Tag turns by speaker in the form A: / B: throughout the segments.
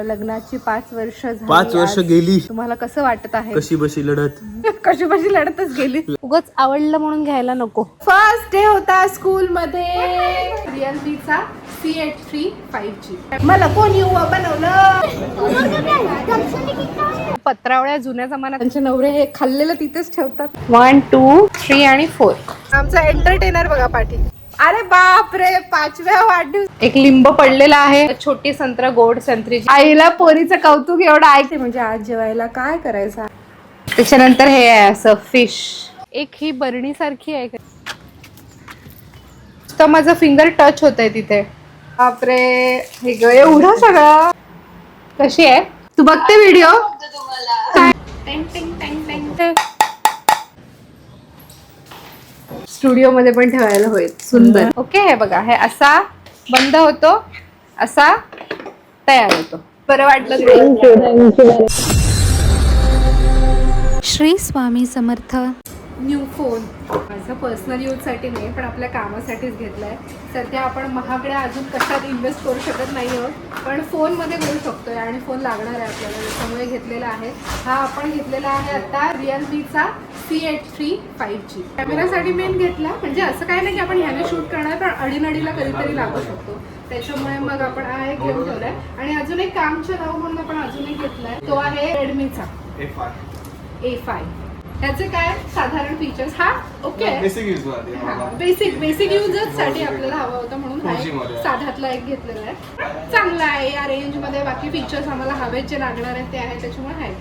A: लग्नाची 5 वर्ष झाली.
B: 5 वर्ष गेली.
A: तुम्हाला कसं वाटत आहे?
B: कशी बशी लढत
A: कशी बशी लढतच गेली. उगाच आवडलं म्हणून घ्यायला नको. फर्स्ट डे होता स्कूल मध्ये रिअलमीचा C83 5G. मला कोण युवा बनवलं? पत्रावळ्या जुन्या जमान्यात त्यांचे नवरे हे खाल्लेलं तिथेच ठेवतात. 1 2 3 आणि 4. आमचा एंटरटेनर बघा पाठी. अरे बाप रे, 5व्या वाढदिवस. एक लिंब पडलेला आहे, छोटी संत्रा, गोड संत्रीची. आईला पोरीचं कौतुक एवढं ऐकते. म्हणजे आज जेवायला काय करायचं. त्याच्यानंतर हे आहे असं फिश. एक ही बरणी सारखी आहे तर माझं फिंगर टच होत आहे तिथे. बापरे, हे ग एवढं सगळं. कशी आहे तू बघते व्हिडिओ? स्टुडिओ मध्ये पण ठेवायला होईल सुंदर. ओके, हे बघा, हे असा बंद होतो, असा तयार होतो. बरं वाटलं.
C: श्री स्वामी समर्थ.
A: न्यू फोन माझा पर्सनल यूजसाठी नाही पण आपल्या कामासाठीच घेतला आहे. सध्या आपण महागड्या अजून कशात इन्व्हेस्ट करू शकत नाही आहोत, पण फोनमध्ये करू शकतोय आणि फोन लागणार आहे आपल्याला, त्यामुळे घेतलेला आहे. हा आपण घेतलेला आहे आता रिअलमीचा C83 5G. कॅमेरासाठी मेन घेतला, म्हणजे असं काय नाही की आपण ह्याने शूट करणार, पण अडीनडीला कधीतरी लागू शकतो, त्याच्यामुळे मग आपण हा एक घेऊन ठेवलाय. आणि अजून एक कामचं नाव म्हणून आपण अजून एक घेतलाय, तो आहे रेडमीचा A5. त्याचे काय साधारण फीचर्स. हा ओके, बेसिक यूजच साठी आपल्याला हवा होता म्हणून साध्यातला एक घेतलेला आहे. चांगला आहे या रेंज मध्ये. बाकी फीचर्स आम्हाला हवेत जे लागणार आहेत ते आहे, त्याच्यामुळे आहे.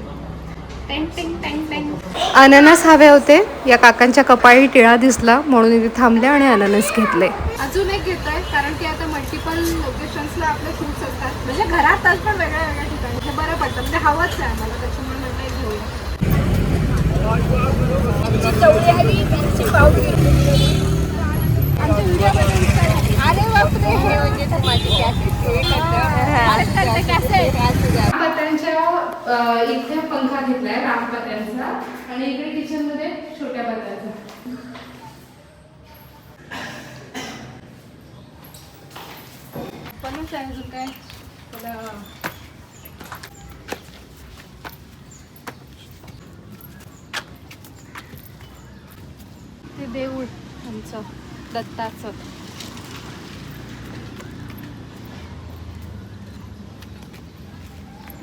A: अननस हवे होते. या काकांच्या कपाळी टिळा दिसला म्हणून इथे थांबले आणि अननस घेतले. अजून एक घेत आहे कारण की आता मल्टिपल लोकेशन्सला आपले शूट्स असतात, म्हणजे घरातच पण वेगळ्या वेगळ्या ठिकाणी. हे बरं पडतं, म्हणजे हवंच आहे आम्हाला, त्याच्यामुळे म्हटलं एक घेऊया. इथे पंखा घेतलाय रामपत्र्यांचा आणि इकडे किचन मध्ये छोट्या पत्र्याचा. पणच आहे अजून काय ते देऊळ आमचं दत्ताचं.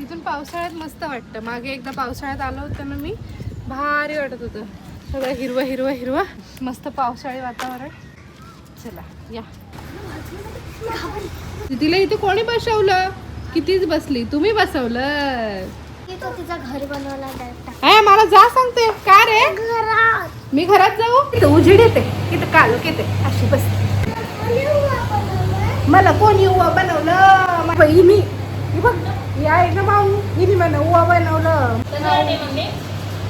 A: इथून पावसाळ्यात मस्त वाटतं. मागे एकदा पावसाळ्यात आलो होतं ना मी, भारी वाटत होतं. सगळं हिरवं हिरवं हिरवं, मस्त पावसाळी वातावरण. चला या. तिला इथे कोणी बसवलं? कितीच बसली, तुम्ही बसवलं.
C: घर बनवला.
A: मला जा सांगते का रे? मी घरात जाऊ? उजेड येते इथं, कालक येते अशी बस. मला कोण युवा बनवलं? बहिणी बघ, या एक माऊ हिने मला युवा बनवलं.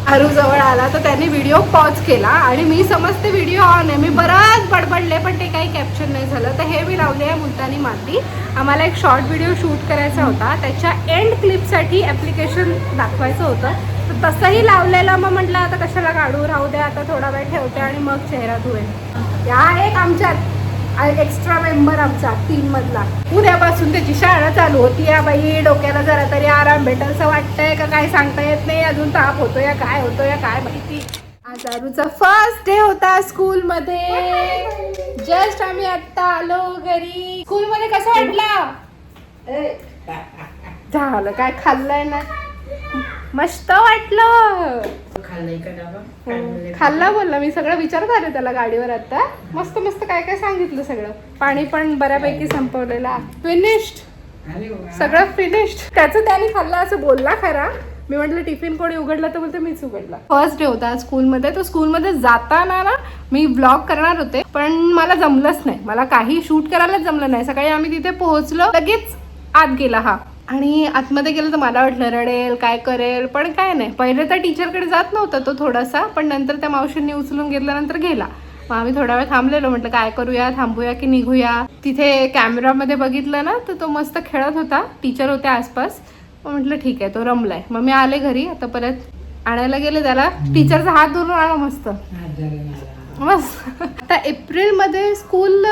A: आरू जवळ आला तर त्याने व्हिडिओ पॉज केला आणि मी समजते व्हिडिओ ऑन आहे. मी बराच बडबडले पण ते काही कॅप्चर नाही झालं. तर हे मी लावले आहे मुलतानी माती. आम्हाला एक शॉर्ट व्हिडिओ शूट करायचा होता, त्याच्या एंड क्लिपसाठी ॲप्लिकेशन दाखवायचं होतं, तर तसंही लावलेलं. मग म्हटलं आता कशाला काढू, राहू द्या, आता थोडा वेळ ठेवते आणि मग चेहरा धुवेल. या एक आमच्यात एक्स्ट्रा मेंबर आमचा 3 मधला. उद्यापासून त्याची शाळा चालू होती. या बाई, डोक्याला जरा तरी आराम भेटेल असं वाटतंय का काय सांगता येत नाही. अजून ताप होतो या काय होतो या काय माहिती. आज आरूचा फर्स्ट डे होता स्कूल मध्ये. जस्ट आम्ही आता आलो घरी. स्कूल मध्ये कसं वाटलं? झालं काय खाल्लंय ना, मस्त वाटलं. खाल्ला बोलला मी, सगळं विचारत आले त्याला गाडीवर. आता मस्त मस्त काय काय सांगितलं सगळं. पाणी पण बऱ्यापैकी संपवलेला. फिनिश्ड, सगळं फिनिश्ड. त्याचं त्याने खाल्लं असं बोलला खरा. मी म्हटलं टिफिन कोणी उघडला, तर बोलते मीच उघडला. फर्स्ट डे होता स्कूलमध्ये. तो स्कूलमध्ये जाताना ना मी ब्लॉग करणार होते पण मला जमलंच नाही. मला काही शूट करायलाच जमलं नाही. सकाळी आम्ही तिथे पोहोचलो, लगेच आत गेला हा. आणि आतमध्ये गेलं तर मला वाटलं रडेल काय करेल, पण काय नाही. पहिले तर टीचरकडे जात नव्हता तो थोडासा, पण नंतर त्या मावशींनी उचलून घेतल्यानंतर गेला. मग आम्ही थोडा वेळ थांबलेलो, म्हटलं काय करूया, थांबूया की निघूया. तिथे कॅमेरामध्ये बघितलं ना तर तो मस्त खेळत होता, टीचर होत्या आसपास. मग म्हटलं ठीक आहे, तो रमलाय. मग मी आले घरी. आता परत आणायला गेले त्याला. टीचरचा हात धरून आला मस्त मस्त. आता एप्रिलमध्ये स्कूल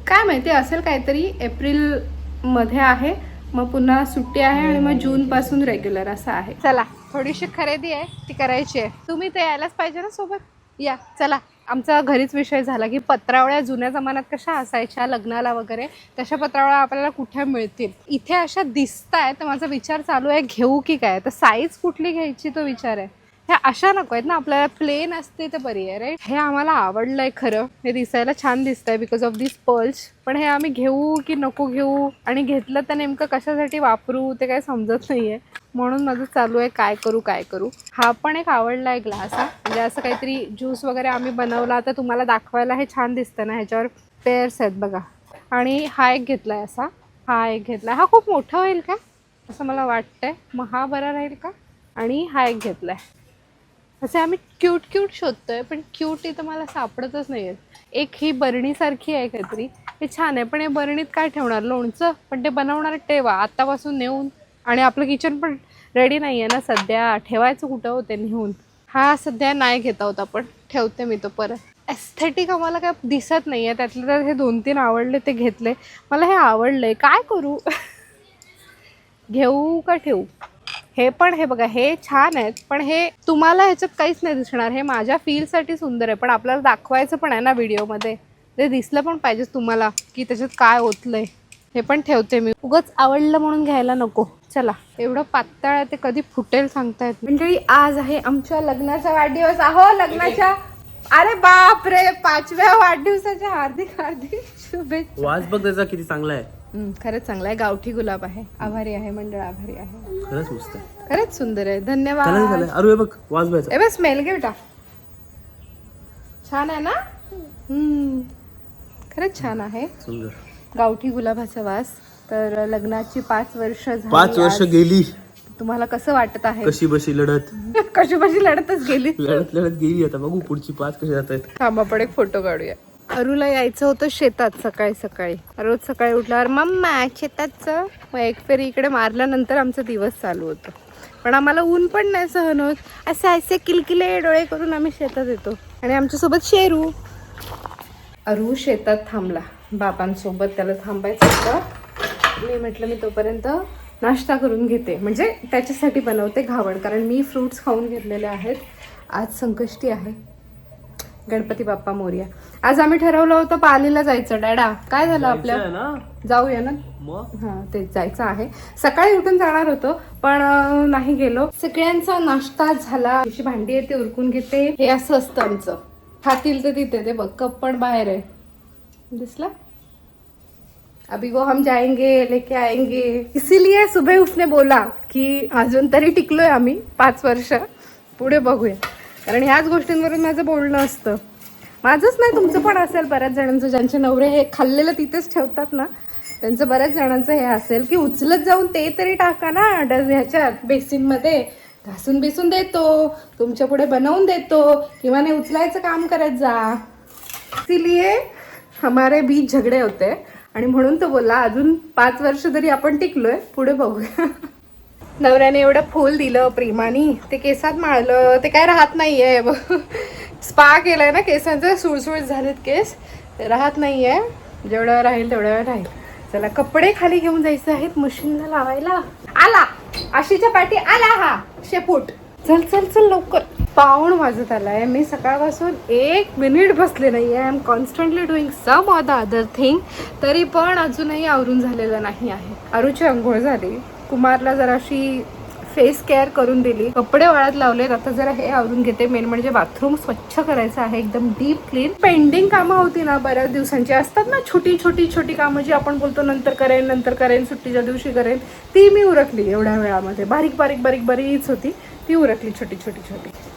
A: काय माहिती असेल, काहीतरी एप्रिल मध्ये आहे. मग पुन्हा सुट्टी आहे आणि मग जून पासून रेग्युलर असं आहे. चला थोडीशी खरेदी आहे ती करायची आहे. तुम्ही ते यायलाच पाहिजे ना सोबत. या चला. आमचा घरीच विषय झाला की पत्रावळ्या जुन्या जमान्यात कशा असायच्या लग्नाला वगैरे, तशा पत्रावळ्या आपल्याला कुठे मिळतील. इथे अशा दिसत आहे तर माझा विचार चालू आहे घेऊ की काय. तर साईज कुठली घ्यायची तो विचार आहे. ह्या अशा नको आहेत ना, आपल्याला प्लेन असते तर बरी आहे राईट. हे आम्हाला आवडलं आहे खरं, हे दिसायला छान दिसत आहे बिकॉज ऑफ दिस पर्ल्स. पण हे आम्ही घेऊ की नको घेऊ, आणि घेतलं तर नेमकं कशासाठी वापरू ते काय समजत नाही आहे. म्हणून माझं चालू आहे काय करू. हा पण एक आवडला आहे ग्लास. हा म्हणजे असं काहीतरी ज्यूस वगैरे आम्ही बनवला तर तुम्हाला दाखवायला हे छान दिसतं ना. ह्याच्यावर पेअर्स आहेत बघा. आणि हा एक घेतला आहे असा, हा एक घेतला आहे. हा खूप मोठा होईल का असं मला वाटतंय, मग हा बरा राहील का. आणि हा एक घेतला आहे. असे आम्ही क्यूट शोधतोय पण क्यूट इथं मला सापडतच नाही आहेत. एक ही बरणीसारखी आहे काहीतरी, हे छान आहे पण हे बरणीत काय ठेवणार, लोणचं. पण ते बनवणार ठेवा आत्तापासून नेऊन. आणि आपलं किचन पण रेडी नाही आहे ना सध्या, ठेवायचं कुठं होते नेऊन. हा सध्या नाही घेता होता पण ठेवते मी तो परत. एस्थेटिक आम्हाला काय दिसत नाही आहे, त्यातले तर हे 2-3 आवडले ते घेतले. मला हे आवडलं आहे, काय करू. घेऊ का ठेवू. हे पण हे बघा हे छान आहेत पण हे तुम्हाला ह्याच्यात काहीच नाही दिसणार. हे माझ्या फीलसाठी सुंदर आहे पण आपल्याला दाखवायचं पण आहे ना व्हिडिओमध्ये. ते दिसलं पण पाहिजे तुम्हाला की त्याच्यात काय ओतलंय. हे पण ठेवते मी, उगाच आवडलं म्हणून घ्यायला नको. चला एवढं पातळ आहे ते कधी फुटेल सांगता येत नाही. मंडळी आज आहे आमच्या लग्नाचा वाढदिवस. आहो लग्नाच्या, अरे बाप रे, 5व्या वाढदिवसाच्या हार्दिक शुभेच्छा.
B: वास बघ त्याचा किती चांगला आहे.
A: खरंच चांगला आहे. गावठी गुलाब आहे. आभारी आहे मंडळ, आभारी आहे.
B: खरंच मस्त आहे,
A: खरंच सुंदर आहे. धन्यवाद.
B: अरे बघ वास बघ.
A: ए बस स्मेल घे बेटा, छान आहे ना. खरंच छान आहे,
B: सुंदर
A: गावठी गुलाबाचा वास. तर लग्नाची 5 वर्ष झाली.
B: 5 वर्ष गेली.
A: तुम्हाला कसं वाटत आहे.
B: कशी बशी लढत
A: कशी बशी लढतच गेली.
B: लढत गेली. आता बघू पुढची 5 कशी जात आहेत.
A: थांबा पण एक फोटो काढूया. अरूला यायचं होतं शेतात सकाळी. रोज सकाळी उठल्यावर मम्मा शेतातचं, मग एक फेरी इकडे मारल्यानंतर आमचा दिवस चालू होतो. पण आम्हाला ऊन पण नाही सहन होत. असे किलकिले डोळे करून आम्ही शेतात येतो. आणि आमच्यासोबत शेरू. अरू शेतात थांबला बाबांसोबत, त्याला थांबायचं होतं. मी म्हटलं मी तोपर्यंत नाश्ता करून घेते, म्हणजे त्याच्यासाठी बनवते घावण. कारण मी फ्रूट्स खाऊन घेतलेले आहेत. आज संकष्टी आहे. गणपती बाप्पा मोरया. आज आम्ही ठरवलं होतं पालीला जायचं. डॅडा काय झालं आपल्या, जाऊया ना. हां तेच जायचं आहे. सकाळी उठून जाणार होतो पण नाही गेलो. सगळ्यांचा नाश्ता झाला. अशी भांडी आहे ते उरकून घेते. हे असं असतं आमचं. खातील तर तिथे. ते बघ कप पण बाहेर आहे, दिसला. अभी वो हम जाएंगे लेके आएंगे. इसीलिए सुबह उसने बोला की अजून तरी टिकलोय आम्ही 5 वर्ष, पुढे बघूया. कारण ह्याच गोष्टींवरून माझं बोलणं असतं. माझंच नाही तुमचं पण असेल बऱ्याच जणांचं, ज्यांचे नवरे हे खाल्लेलं तिथेच ठेवतात ना, त्यांचं बऱ्याच जणांचं हे असेल की उचलत जाऊन ते तरी टाका ना ह्याच्यात बेसिनमध्ये. घासून बिसून देतो, तुमच्या पुढे बनवून देतो, किंवा नाही उचलायचं काम करत जा. इसीलिए हमारे बीच झगडे होते. आणि म्हणून तो बोलला अजून 5 वर्ष तरी आपण टिकलोय, पुढे बघूया. नवऱ्याने एवढं फूल दिलं प्रेमानी, ते केसात माळलं, ते काय राहत नाहीये. स्पा केलाय ना केसांचं, सुळसुळीत झालेत केस, ते राहत नाहीये. जेवढं राहील तेवढ्या वेळ राहील. चला कपडे खाली घेऊन जायचे आहेत मशीनला लावायला. आला आशीच्या पाठी आला हा शेपूट. चल लवकर. 5 वाजत आलाय. मी सकाळपासून 1 मिनिट बसले नाही आहे. I am constantly doing some or the other thing. तरी पण अजूनही आवरून झालेलं नाही आहे. अरूची अंघोळ झाली, कुमारला जराशी फेस केअर करून दिली, कपडे वाळत लावलेत. आता जरा हे आवरून घेते. मेन म्हणजे बाथरूम स्वच्छ करायचं आहे, एकदम डीप क्लीन. पेंडिंग कामं होती ना बऱ्याच दिवसांची, असतात ना छोटी कामं जी आपण बोलतो नंतर करेन सुट्टीच्या दिवशी करेन, ती मी उरकली एवढ्या वेळामध्ये. बरीच होती ती उरकली छोटी.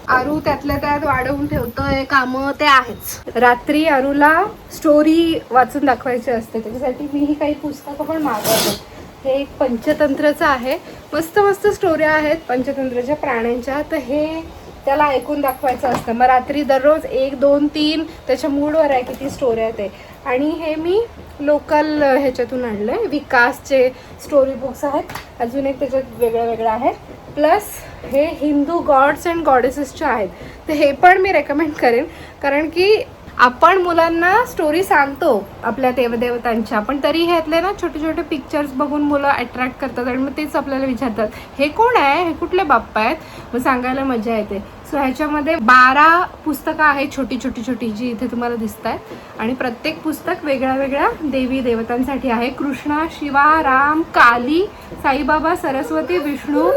A: आरू त्यातल्या त्यात वाढवून ठेवतोय कामं, ते आहेच. रात्री आरूला स्टोरी वाचून दाखवायची असते, त्याच्यासाठी मी ही काही पुस्तकं पण मागवते. हे एक पंचतंत्रचं आहे. मस्त स्टोऱ्या आहेत पंचतंत्राच्या प्राण्यांच्या. तर हे त्याला ऐकून दाखवायचं असतं. मग रात्री दररोज 1, 2, 3 त्याच्या मूडवर आहे किती स्टोऱ्या आहेत ते. आणि हे मी लोकल ह्याच्यातून आणलं आहे, विकासचे स्टोरी बुक्स आहेत. अजून एक त्याच्यात वेगळं आहे. प्लस हे हिंदू गॉड्स अँड गॉडेसेसचे आहेत. तर हे पण मी रेकमेंड करेन, कारण की आपण मुलांना स्टोरी सांगतो आपल्या देवदेवतांच्या, पण तरी ह्यातले ना छोटे छोटे पिक्चर्स बघून मुलं अट्रॅक्ट करतात आणि मग तेच आपल्याला विचारतात हे कोण आहे, हे कुठले बाप्पा आहेत, मग सांगायला मजा येते. सो ह्याच्यामध्ये 12 पुस्तकं आहेत छोटी छोटी छोटी जी इथे तुम्हाला दिसत आहेत आणि प्रत्येक पुस्तक वेगळ्या वेगळ्या देवी देवतांसाठी आहे. कृष्णा, शिवा, राम, काली, साईबाबा, सरस्वती, विष्णू,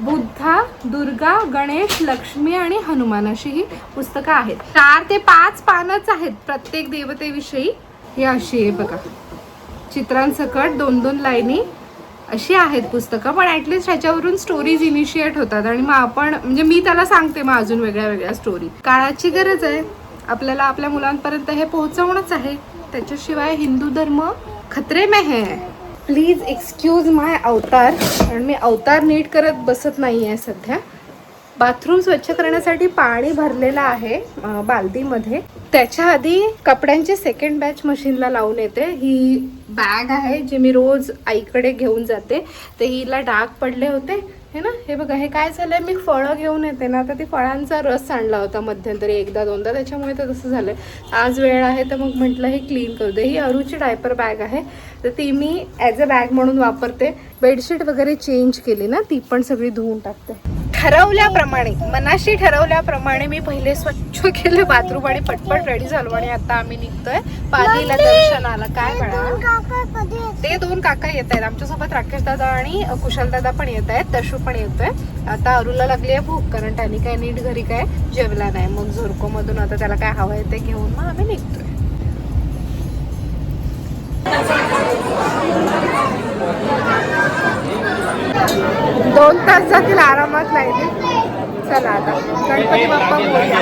A: बुद्धा, दुर्गा, गणेश, लक्ष्मी आणि हनुमान अशी ही पुस्तकं आहेत. 4 ते 5 पानच आहेत प्रत्येक देवतेविषयी. ही अशी आहे बघा, चित्रांसकट 2-2 लाईनी अशी आहेत पुस्तकं, पण ॲटलिस्ट ह्याच्यावरून स्टोरीज इनिशिएट होतात आणि मग आपण म्हणजे मी त्याला सांगते मग अजून वेगळ्या वेगळ्या स्टोरी. काळाची गरज आहे आपल्याला, आपल्या मुलांपर्यंत हे पोहोचवणंच आहे. त्याच्याशिवाय हिंदू धर्म खतरे में है. प्लीज एक्सक्यूज माय अवतार, कारण मी अवतार नीट करत बसत नाही आहे सध्या. बाथरूम स्वच्छ करण्यासाठी पाणी भरलेलं आहे बाल्दीमध्ये. त्याच्या आधी कपड्यांची सेकंड बॅच मशीनला लावून येते. ही बॅग आहे जी मी रोज आईकडे घेऊन जाते. ते हिला डाग पडले होते हे ना, हे बघा हे काय झालंय, मी फळं घेऊन येते ना, तर ती फळांचा रस आणला होता मध्यंतरी 1-2दा, त्याच्यामुळे तर तसं झालंय. आज वेळ आहे तर मग म्हटलं हे क्लीन करू दे. ही अरूची डायपर बॅग आहे तर ती मी ॲज अ बॅग म्हणून वापरते. बेडशीट वगैरे चेंज केली ना, ती पण सगळी धुवून टाकते. ठरवल्याप्रमाणे, मनाशी ठरवल्याप्रमाणे मी पहिले स्वच्छ केले बाथरूम आणि पटपट रेडी झालो आणि आता आम्ही निघतोय पालीला दर्शनाला. काय म्हणा, ते 2 काका येत आहेत आमच्यासोबत, राकेश दादा आणि कुशल दादा पण येत आहेत, दशू पण येतोय. आता अरुला लागली आहे भूक, कारण त्यांनी काय नीट घरी काय जेवला नाही. मग झोरको मधून आता त्याला काय हवं आहे ते घेऊन मग आम्ही निघतोय. दोन तास जातील आरामात नाही. चला आता गणपती बाप्पा मोरया.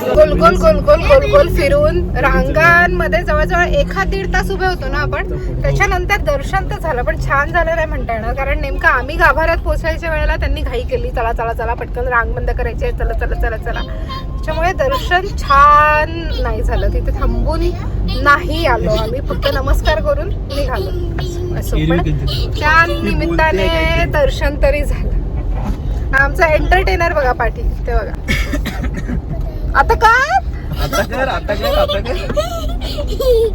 A: गोल गोल गोल गोल गोल गोल फिरून रांगांमध्ये जवळजवळ 1-1.5 तास उभे होतो ना आपण. त्याच्यानंतर दर्शन तर झालं, पण छान झालं नाही म्हणता येणार, कारण नेमकं आम्ही गाभाऱ्यात पोहोचायच्या वेळेला त्यांनी घाई केली. चला चला चला पटकन रांग बंद करायची आहे, चला चला चला चला. त्याच्यामुळे दर्शन छान नाही झालं. तिथे थांबून नाही आलो आम्ही, फक्त नमस्कार करून निघालो असं. पण त्या निमित्ताने दर्शन तरी झालं. आमचा एंटरटेनर बघा पाठी, ते बघा. आता काय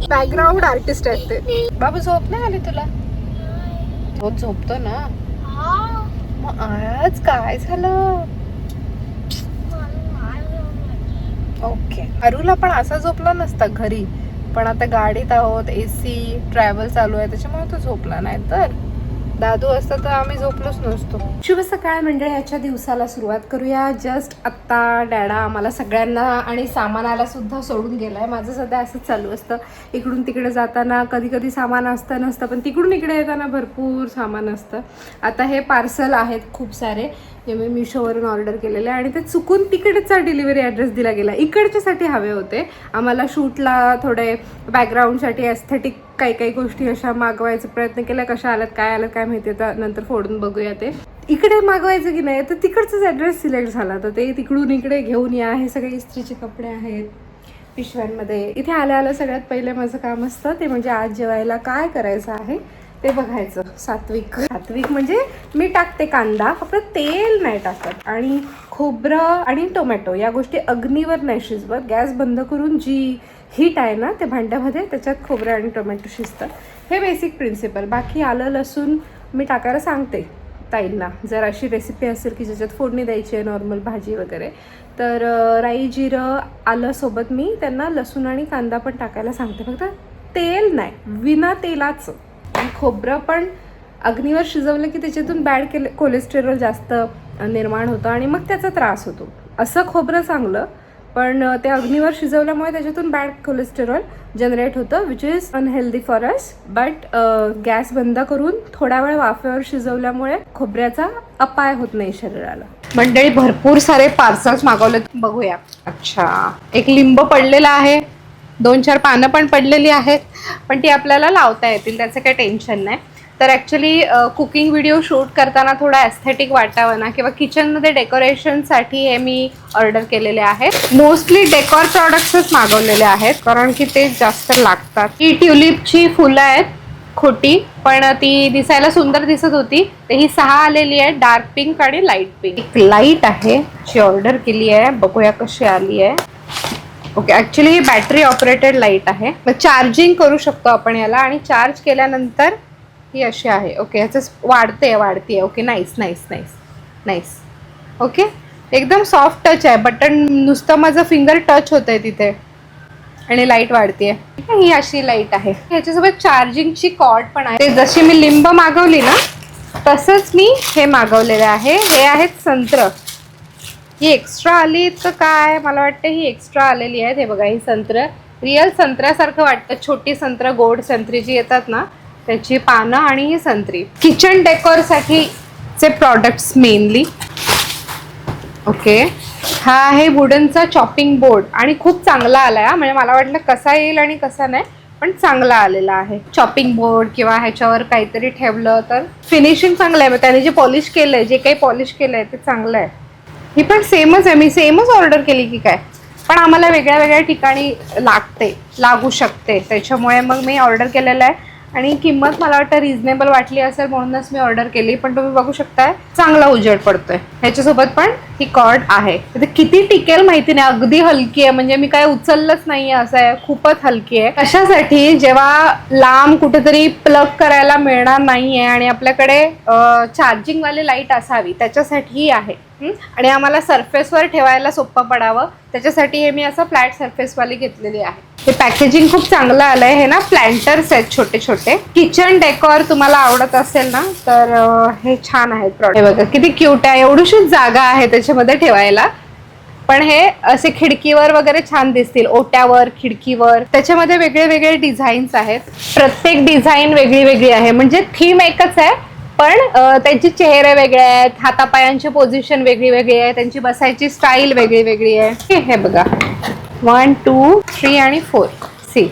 A: बॅकग्राऊंड आर्टिस्ट आहेत ते. बाबू झोप नाही आली तुला? तो झोपतो ना. मग आज काय झालं? ओके, अरुला पण असा झोपला नसता घरी, पण आता गाडीत आहोत, AC ट्रॅव्हल चालू आहे त्याच्यामुळे तो झोपला. नाही तर दादू असता तर आम्ही झोपलोच नसतो. शुभ सकाळ मंडळी, याच्या दिवसाला सुरुवात करूया. जस्ट आत्ता डॅडा आम्हाला सगळ्यांना आणि सामानाला सुद्धा सोडून गेलाय. माझं सध्या असंच चालू असतं, इकडून तिकडे जाताना कधी कधी सामान असतं नसतं, पण तिकडून इकडे येताना भरपूर सामान असतं. आता हे पार्सल आहेत खूप सारे जे मी मिशोवरून ऑर्डर केलेले आणि ते चुकून तिकडेचा डिलिव्हरी ॲड्रेस दिला गेला. इकडच्यासाठी हवे होते आम्हाला शूटला, थोडे बॅकग्राऊंडसाठी एस्थेटिक काही काही गोष्टी अशा मागवायचा प्रयत्न केला. कशा आल्यात काय आलं काय माहिती, आता नंतर फोडून बघूया. ते इकडे मागवायचं की नाही, तर तिकडचाच ॲड्रेस सिलेक्ट झाला, तर ते तिकडून इकडे घेऊन या. हे सगळे इस्त्रीचे कपडे आहेत पिशव्यांमध्ये. इथे आल्या आल्या सगळ्यात पहिले माझं काम असतं ते म्हणजे आज जेवायला काय करायचं आहे ते बघायचं. सात्विक म्हणजे मी टाकते कांदा, फक्त तेल नाही टाकत, आणि खोबरं आणि टोमॅटो या गोष्टी अग्नीवर नाही शिजवत. गॅस बंद करून जी हीट आहे ना त्या भांड्यामध्ये, त्याच्यात खोबरं आणि टोमॅटो शिजतं. हे बेसिक प्रिन्सिपल. बाकी आलं लसूण मी टाकायला सांगते ताईंना. जर अशी रेसिपी असेल की ज्याच्यात फोडणी द्यायची आहे नॉर्मल भाजी वगैरे, तर राई जिरं आलं सोबत मी त्यांना लसूण आणि कांदा पण टाकायला सांगते, फक्त तेल नाही, विना तेलाचं. आणि खोबरं पण अग्नीवर शिजवलं की त्याच्यातून बॅड कोलेस्टेरॉल जास्त निर्माण होतं आणि मग त्याचा त्रास होतो. असं खोबरं चांगलं, पण ते अग्नीवर शिजवल्यामुळे त्याच्यातून बॅड कोलेस्टेरॉल जनरेट होतं, which is unhealthy for us. But gas बंद करून थोडा वेळ वाफेवर शिजवल्यामुळे खोबऱ्याचा अपाय होत नाही शरीराला. मंडळी भरपूर सारे पार्सल्स मागवलेत, बघूया. अच्छा, एक लिंब पडलेला आहे, 2-4 पानं पण पडलेली आहेत, पण ती आपल्याला लावता येतील, त्याचं काही टेन्शन नाही. तर ॲक्च्युली कुकिंग व्हिडिओ शूट करताना थोडा एस्थेटिक वाटावं ना, किंवा किचनमध्ये डेकोरेशनसाठी हे मी ऑर्डर केलेले आहेत. मोस्टली डेकोर प्रॉडक्ट्सच मागवलेले आहेत, कारण की ते जास्त लागतात. ही ट्युलिपची फुलं आहेत, खोटी, पण ती दिसायला सुंदर दिसत होती. तर ही 6 आलेली आहे, डार्क पिंक आणि लाईट पिंक. एक लाईट आहे जी ऑर्डर केली आहे, बघूया कशी आली आहे. ओके, ऍक्च्युली ही बॅटरी ऑपरेटेड लाईट आहे. मग चार्जिंग करू शकतो आपण याला, आणि चार्ज केल्यानंतर ही अशी आहे. ओके, ह्याचं वाढते. Okay, nice nice nice nice. Okay, एकदम सॉफ्ट टच आहे. बटन नुसतं माझं फिंगर टच होत आहे तिथे आणि लाईट वाढते. ही अशी लाईट आहे. ह्याच्यासोबत चार्जिंगची कॉर्ड पण आहे. ते जशी मी लिंब मागवली ना तसंच मी हे मागवलेलं आहे. हे आहेत संत्र. ही एक्स्ट्रा आली तर काय, मला वाटतं ही एक्स्ट्रा आलेली आहे. हे बघा, ही संत्र रिअल संत्र्यासारखं वाटतं. छोटी संत्र, गोड संत्री जी येतात ना त्याची पानं, आणि ही संत्री. किचन डेकोरसाठीचे प्रॉडक्ट्स मेनली. ओके, हा आहे वुडनचा चॉपिंग बोर्ड आणि खूप चांगला आलाय. म्हणजे मला वाटलं कसा येईल आणि कसा नाही, पण चांगला आलेला आहे. चॉपिंग बोर्ड किंवा ह्याच्यावर काहीतरी ठेवलं तर फिनिशिंग चांगलं आहे. त्याने जे पॉलिश केलंय, जे काही पॉलिश केलंय ते चांगलं आहे. ही पण सेमच आहे. मी सेमच ऑर्डर केली की काय, पण आम्हाला वेगळ्या वेगळ्या ठिकाणी लागू शकते. त्याच्यामुळे मग मी ऑर्डर केलेलं आहे आणि किंमत मला वाटतं रिझनेबल वाटली असेल म्हणूनच मी ऑर्डर केली. पण तुम्ही बघू शकताय चांगला उजेड पडतोय. ह्याच्यासोबत पण ही कॉर्ड आहे. ते किती टिकेल माहिती नाही, अगदी हलकी आहे. म्हणजे मी काय उचललंच नाहीये असं आहे, खूपच हलकी आहे. कशासाठी, जेव्हा लांब कुठेतरी प्लग करायला मिळणार नाहीये आणि आपल्याकडे चार्जिंग वाली लाईट असावी त्याच्यासाठी आहे. आणि आम्हाला सरफेसवर ठेवायला सोपं पडावं त्याच्यासाठी हे मी असं फ्लॅट सरफेसवाली घेतलेली आहे. हे पॅकेजिंग खूप चांगलं आलंय. हे ना प्लांटर्स आहेत छोटे छोटे. किचन डेकोर तुम्हाला आवडत असेल ना तर हे छान आहेत प्रॉडक्ट. हे बघा किती क्यूट आहे. एवढीशीच जागा आहे त्याच्यामध्ये ठेवायला, पण हे असे खिडकीवर वगैरे छान दिसतील. ओट्यावर, खिडकीवर. त्याच्यामध्ये वेगळे वेगळे डिझाईन्स आहेत. प्रत्येक डिझाईन वेगळी वेगळी आहे. म्हणजे थीम एकच आहे, पण त्यांचे चेहरे वेगळे आहेत, हातापायांची पोझिशन वेगळी वेगळी आहे, त्यांची बसायची स्टाईल वेगळी वेगळी आहे. हे बघा 1, 2, 3 आणि 4. सी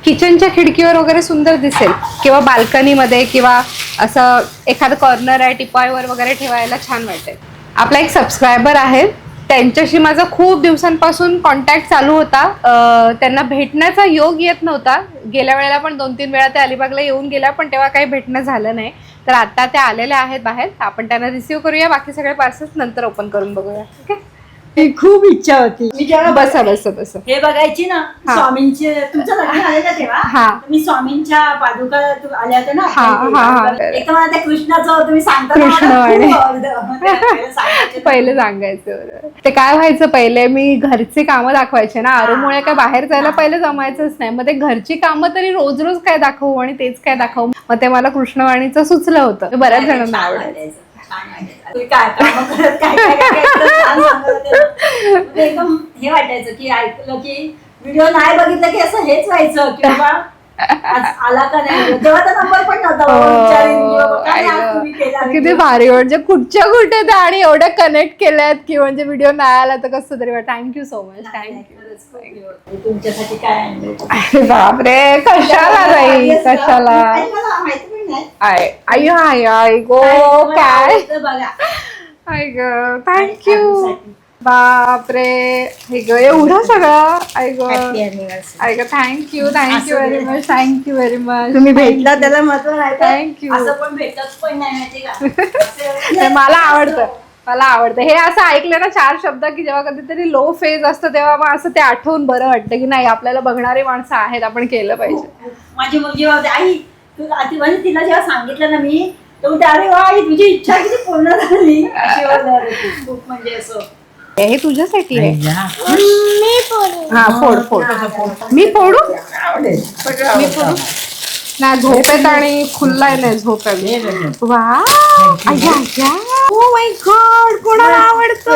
A: किचनच्या खिडकीवर वगैरे सुंदर दिसेल, किंवा बाल्कनीमध्ये, किंवा असं एखादं कॉर्नर आहे टिपॉयवर वगैरे ठेवायला छान वाटेल. आपला एक सबस्क्रायबर आहे, त्यांच्याशी माझा खूप दिवसांपासून कॉन्टॅक्ट चालू होता. त्यांना भेटण्याचा योग येत नव्हता. गेल्या वेळेला पण 2-3 वेळा ते अलिबागला येऊन गेल्या, पण तेव्हा काही भेटणं झालं नाही. तर आता त्या आलेल्या आहेत बाहेर. आपण त्यांना रिसीव्ह करूया. बाकी सगळे पार्सल्स नंतर ओपन करून बघूया. ओके,
D: खूप इच्छा होती. मी जेव्हा
A: बस
D: हे बघायची ना स्वामींचे, तुमचं लग्न आलेलं तेव्हा मी स्वामींच्या पादुका आल्या होत्या ना. एक मला त्या कृष्णाचं तुम्ही सांगता
A: पहिले सांगायचं. ते काय व्हायचं, पहिले मी घरची कामं दाखवायचे ना. आरूमुळे काय बाहेर जायला पहिले जमायचंच नाही. मग ते घरची कामं तरी रोज रोज काय दाखवू आणि तेच काय दाखवू. मग ते मला कृष्णवाणीचं सुचलं होतं. बऱ्याच जणांना आवडायचं.
D: एकदम हे वाटायचं की ऐकलं की व्हिडिओ नाही बघितलं की असं हेच व्हायचं की बाबा आला का नाही. तेव्हा तर नंबर पण नव्हता.
A: किती भारी, म्हणजे कुठच्या कुठे त्या आणि एवढं कनेक्ट केल्यात की म्हणजे व्हिडिओ नाही आला तर कसं तरी. Thank you so much. थँक्यू.
D: तुमच्यासाठी काय आणलं.
A: अरे बापरे, कशाला जाई, कशाला. आई हाय आई गो काय आई ग. थँक्यू. बापरे, हे ग एवढं सगळं. आई ग आई ग. Thank you very much. Thank you very much.
D: तुम्ही भेटला त्याला महत्व नाही.
A: थँक्यू.
D: असं पण भेटत पण नाही.
A: मला आवडतं हे असं ऐकलं ना 4 शब्द की जेव्हा कधीतरी लो फेज असतं तेव्हा मग असं ते आठवून बरं वाटतं की नाही, आपल्याला बघणारी माणसं आहेत, आपण केलं पाहिजे.
D: माझी मुलगी म्हणते आई तू म्हणजे तिला जेव्हा सांगितलं ना मी, तर म्हणते अरे वा आई तुझी इच्छा किती पूर्ण झाली. खूप म्हणजे असं.
A: हे तुझ्यासाठी आहे. हा, फोड. मी फोडू ना. झोप येत आणि खुल्लाय नाही झोप आहे. वा, ओ माय गॉड, कोणाला आवडतं.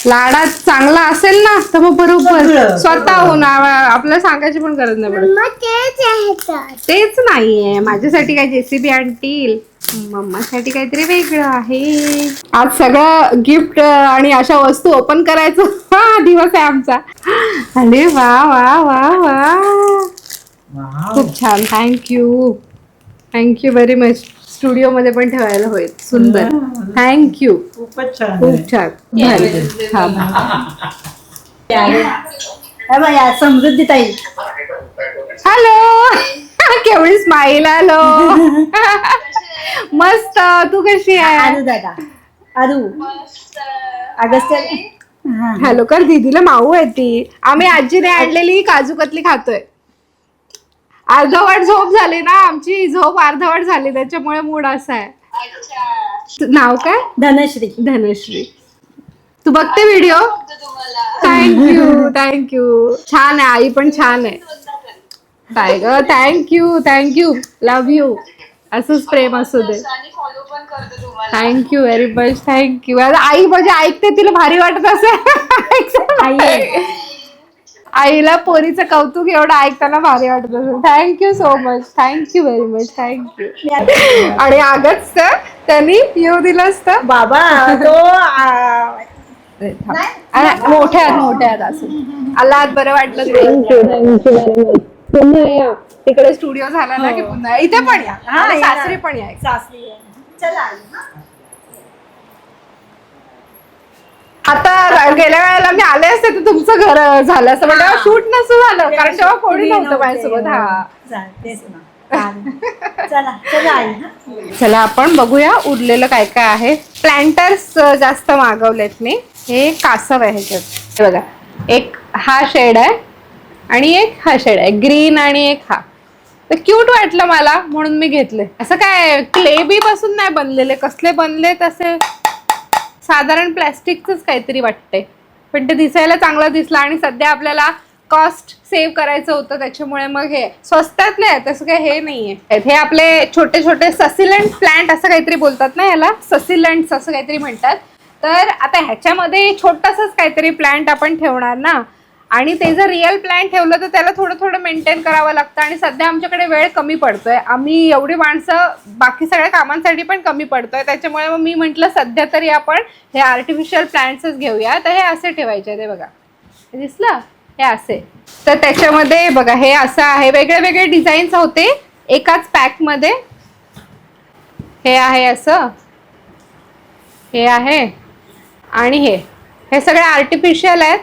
A: लाडात चांगला असेल ना तर मग बरोबर स्वतःहून आपल्याला सांगायची पण गरज नाही पडत. तेच नाहीये माझ्यासाठी काय जेसीबी आणतील, मम्मासाठी काहीतरी वेगळं आहे. आज सगळं गिफ्ट आणि अशा वस्तू ओपन करायचं दिवस आहे आमचा. अरे वा वा वा वा, खूप छान. Thank you very much. स्टुडिओ मध्ये पण ठेवायला होईल. सुंदर, थँक्यू.
D: खूपच छान
A: खूप छान, भारी. हा
D: समृद्धी ताई.
A: हॅलो. केवढी स्माईल. हॅलो. मस्त. तू कशी आहे?
D: आरू दादा, आरू अगस्त्य.
A: हॅलो कर दीदीला. माऊ आहे ती. आम्ही आजीने आणलेली काजू कतली खातोय. अर्धवट झोप झाली ना आमची. झोप अर्धवट झाली त्याच्यामुळे मूड असा आहे. नाव काय?
D: धनश्री.
A: धनश्री. तू बघते व्हिडिओ? थँक्यू. छान आहे. आई पण छान आहे. काय ग. थँक्यू. Love you. असंच प्रेम असू दे. Thank you very much. थँक्यू. आई म्हणजे ऐकते तिला भारी वाटत असेल. आईला पोरीचं कौतुक एवढं ऐकताना भारी वाटत असेल. Thank you so much. Thank you very much. Thank you. आणि आगच त्यांनी येऊ दिलं असतं
D: बाबा. तो
A: मोठ्यात असं आला. बरं वाटलं. Thank you very much. पुन्हा या. तिकडे स्टुडिओ झाला ना की पुन्हा इथे पण या. सासरी पण या.
D: सासरी. चला.
A: आता गेल्या वेळेला मी आले असते तर तुमचं घर झालं असं म्हणजे शूट नसतं झालं कारण तेव्हा कोणी नव्हतं माझ्यासोबत. चला आपण बघूया उरलेलं काय काय आहे. प्लांटर्स जास्त मागवलेत मी. हे कासव आहे ह्याच्यात. बघा एक हा शेड आहे आणि एक हा शेड आहे ग्रीन आणि एक हा. तर क्यूट वाटलं मला म्हणून मी घेतले. असं काय क्ले बी पासून नाही बनलेले. कसले बनले तसे साधारण प्लॅस्टिकच काहीतरी वाटतंय पण ते दिसायला चांगलं दिसलं आणि सध्या आपल्याला कॉस्ट सेव्ह करायचं होतं त्याच्यामुळे मग हे स्वस्तातले आहे. तसं काय हे नाहीये. हे आपले छोटे छोटे ससिलंट प्लांट असं काहीतरी बोलतात ना याला. ससिलंट्स असं काहीतरी म्हणतात. तर आता ह्याच्यामध्ये छोटंसंच काहीतरी प्लांट आपण ठेवणार ना आणि ते जर रिअल प्लांट ठेवलं तर त्याला थोडं थोडं मेंटेन करावं लागतं आणि सध्या आमच्याकडे वेळ कमी पडतोय. आम्ही एवढी माणसं बाकी सगळ्या कामांसाठी पण कमी पडतोय त्याच्यामुळे मग मी म्हटलं सध्या तरी आपण हे आर्टिफिशियल प्लांट्सच घेऊया. तर हे असे ठेवायचे. ते बघा दिसलं हे असे. तर त्याच्यामध्ये बघा हे असं आहे. वेगळे वेगळे डिझाईन्स होते एकाच पॅक मध्ये. हे आहे असं. हे आहे आणि हे सगळे आर्टिफिशियल आहेत.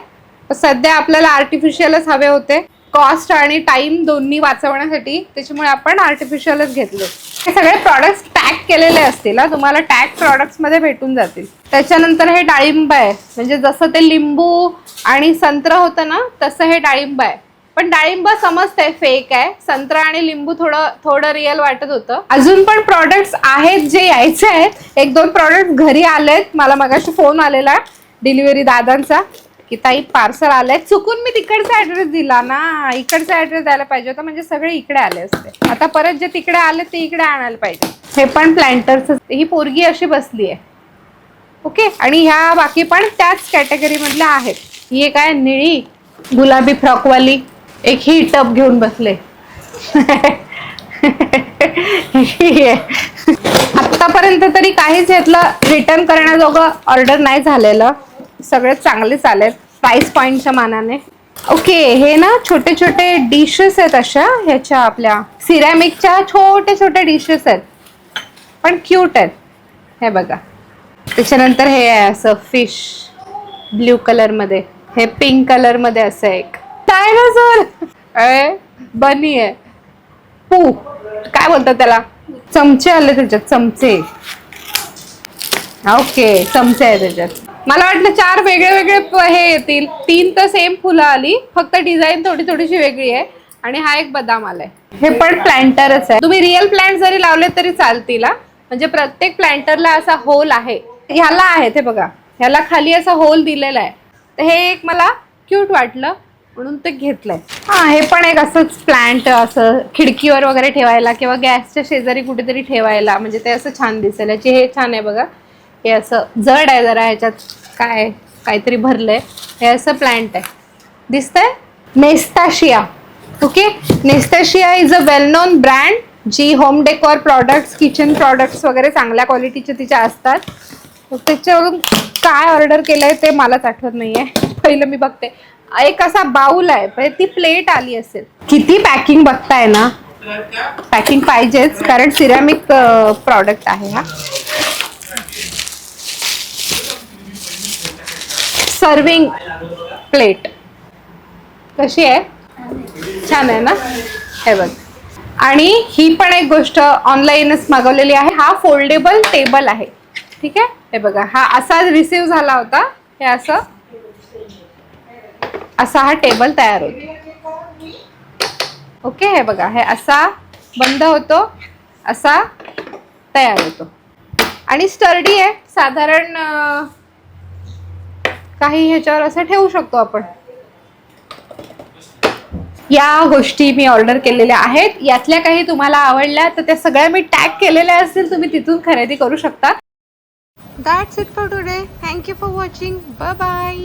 A: सध्या आपल्याला आर्टिफिशियलच हवे होते कॉस्ट आणि टाइम दोन्ही वाचवण्यासाठी त्याच्यामुळे आपण आर्टिफिशियलच घेतले. हे सगळे प्रॉडक्ट्स टॅग केलेले असतील. तुम्हाला टॅग प्रॉडक्ट्स मध्ये भेटून जातील. त्याच्यानंतर हे डाळिंब आहे म्हणजे जसं ते लिंबू आणि संत्र होतं ना तसं हे डाळिंब आहे. पण डाळिंब समजतंय फेक आहे. संत्रा आणि लिंबू थोडं रिअल वाटत होतं. अजून पण प्रॉडक्ट्स आहेत जे यायचे आहेत. एक दोन प्रॉडक्ट घरी आलेत. मला मगाशी फोन आलेला डिलिव्हरी दादांचा की ताई पार्सल आलंय. चुकून मी तिकडचा ऍड्रेस दिला ना. इकडचा ऍड्रेस द्यायला पाहिजे होता म्हणजे सगळे इकडे आले असते. आता परत जे तिकडे आले ते इकडे आणायला पाहिजे. हे पण प्लांटर्स. ही पोरगी अशी बसली आहे. ओके. आणि ह्या बाकी पण त्याच कॅटेगरी मधल्या आहेत. ही काय निळी गुलाबी फ्रॉकवाली. एक ही टप घेऊन बसले. आतापर्यंत तरी काहीच यातलं रिटर्न करण्याजोगं ऑर्डर नाही झालेलं. सगळे चांगले चालेल प्राइस पॉइंटच्या मानाने. ओके. हे ना छोटे छोटे डिशेस आहेत अशा ह्याच्या आपल्या सिरॅमिकच्या छोटे छोटे डिशेस आहेत पण क्यूट आहेत. हे बघा. त्याच्यानंतर हे आहे असं फिश ब्ल्यू कलर मध्ये. हे पिंक कलर मध्ये असं एक डायनोसॉर बनी आहे. पू काय बोलतात त्याला. चमचे आले त्याच्यात. चमचे. ओके चमचे आहे त्याच्यात. मला वाटलं 4 वेगळे वेगळे हे येतील. 3 तर सेम फुलं आली फक्त डिझाईन थोडी थोडीशी वेगळी आहे. आणि हा एक बदाम आलाय. हे पण प्लांटरच आहे. तुम्ही रिअल प्लांट जरी लावले तरी चालतील. म्हणजे प्रत्येक प्लांटरला असा होल आहे. ह्याला आहे ते बघा. ह्याला खाली असा होल दिलेला आहे. तर हे एक मला क्यूट वाटलं म्हणून ते घेतलंय. हे पण एक असंच प्लांट असं खिडकीवर वगैरे ठेवायला किंवा गॅसच्या शेजारी कुठेतरी ठेवायला म्हणजे ते असं छान दिसेल. याची हे छान आहे बघा. हे असं जड आहे जरा. ह्याच्यात काहीतरी भरलंय. हे असं प्लांट आहे. दिसतंय. Nestasia. Okay. Nestasia is a well known brand जी home decor products kitchen products वगैरे चांगल्या क्वालिटीचे तिच्या असतात. त्याच्यावरून काय ऑर्डर केलंय ते मलाच आठवत नाहीये. पहिलं मी बघते. एक असा बाउल आहे ती प्लेट आली असेल. किती पॅकिंग बघताय ना. पॅकिंग पाहिजेच कारण सिरॅमिक प्रॉडक्ट आहे हा. सर्विंग प्लेट कशी आहे? छान आहे ना? हे बघ. आणि ही पण एक गोष्ट ऑनलाईनच मागवलेली आहे. हा फोल्डेबल टेबल आहे. ठीक आहे, हे बघा, हा असा रिसीव झाला होता. हे असं असा हा टेबल तयार होतो. ओके, हे बघा, हे असा बंद होतो, असा तयार होतो आणि स्टर्डी आहे. साधारण काही ह्याच्यावर असं ठेवू शकतो आपण. या गोष्टी मी ऑर्डर केलेल्या आहेत. यातल्या काही तुम्हाला आवडल्या तर त्या सगळ्या मी टॅग केलेल्या असतील, तुम्ही तिथून खरेदी करू शकता. That's it for today. Thank you for watching. Bye bye.